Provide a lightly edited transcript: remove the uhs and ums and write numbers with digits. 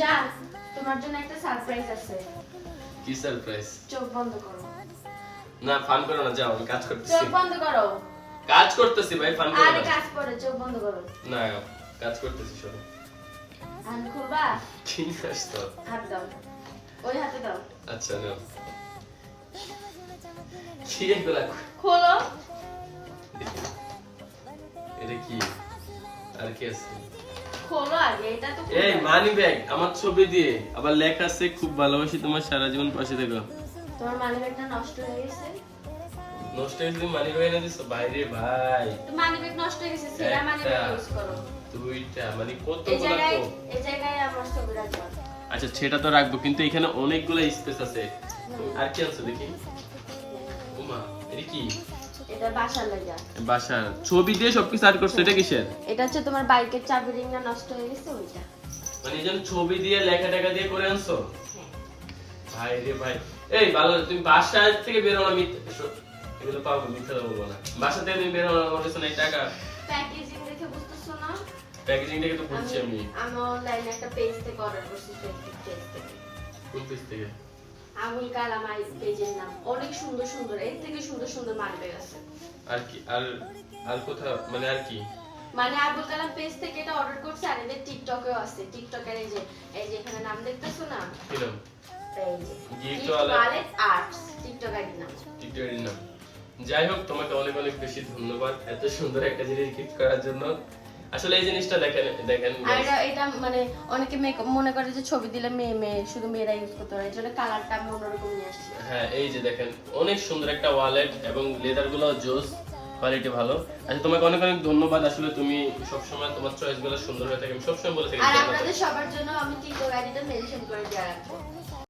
জান, তোমার জন্য একটা সারপ্রাইজ আছে। কি সারপ্রাইজ? চোখ বন্ধ করো। না ফান করো না, যাও আমি কাজ করতেছি। চোখ বন্ধ করো। কাজ করতেছি ভাই, ফান করো আরে না। কাজ করে, চোখ বন্ধ করো। না কাজ করতেছি সরো। হাত খুলবা? কি আসতো? হাত দাও, ওই হাতে দাও। আচ্ছা নাও। কি এগুলা? খোলো। এটা কি? আর কি আছে? খোলো আগে, এটা তো এই মানি ব্যাগ, আমার ছবি দিয়ে আবার লেখা আছে খুব ভালোবাসি তোমার, সারা জীবন পাশে থেকো। তোমার মানি ব্যাগটা নষ্ট হয়ে গেছে। নষ্ট হয়ে গেছে মানি ব্যাগ এনে দিছো বাইরে ভাই। তো মানি ব্যাগ নষ্ট হয়ে গেছে, সেরা মানি ব্যাগ ইউজ করো। দুইটা মানে কত এই বড় জায়গায়, কোপ। এই জায়গায় আমার ছবি রাখবা। আচ্ছা সেটা তো রাখবো, কিন্তু এখানে অনেকগুলো স্পেস আছে। আর কি আছে দেখি? ওমা এটা কি? এটা বাসার লাগা। বাসার ছবি দিয়ে সবকিছু আট করছো, এটা কিসের? এটা হচ্ছে তোমার বাইকের চাবি রিংটা নষ্ট হয়ে গেছে ওইটা। মানে এই জন্য ছবি দিয়ে লেখা টাকা দিয়ে করে আনছো? হ্যাঁ। ভাই রে ভাই, এই ভালো তুমি বাসা থেকে বের হও না, এগুলো পাবো মিথ্যা বলবো না। বাসা থেকে তুমি বের হও না, আমার কাছে নাই টাকা। প্যাকেজিং দেখে বুঝতেছো না? প্যাকেজিং দেখে তো বুঝছি আমি। আমি অনলাইনে একটা পেজ থেকে অর্ডার করছি, ফেসবুক পেজ থেকে। কোন পেজ থেকে? আবুল কালাম আই পেজের নাম। অনেক সুন্দর সুন্দর, এর থেকে সুন্দর সুন্দর মানবে আছে। আর কি? আর কোথাও মানে আর কি? মানে আবুল কালাম পেজ থেকে এটা অর্ডার করছে, আর এদের টিকটকেও আছে। টিকটকের এই যে এখানে নাম দেখতেছো না? কি নাম? এই যে gift wallet arts TikTok ID নাম। টিকটকের নাম। যাই হোক, তোমাকে অনেক অনেক বেশি ধন্যবাদ এত সুন্দর একটা জিনিস গিফট করার জন্য। আসলে এই জিনিসটা দেখেন দেখেন আর এটা মানে অনেকে মনে করে যে ছবি দিলে মেয়ে শুধু মেয়েরা ইউজ করতে পারে, এই জন্য কালারটা আমি অন্যরকম নিয়ে আসছি। হ্যাঁ এই যে দেখেন অনেক সুন্দর একটা ওয়ালেট, এবং লেদার গুলো জোস, কোয়ালিটি ভালো। আচ্ছা তোমাকে অনেক অনেক ধন্যবাদ। আসলে তুমি সবসময় তোমার চয়েস গুলো সুন্দর হয়ে থাকে, আমি সবসময় বলে থাকি। আর আপনাদের সবার জন্য আমি টিকটক আইডিটা মেনশন করে দেওয়া রাখবো।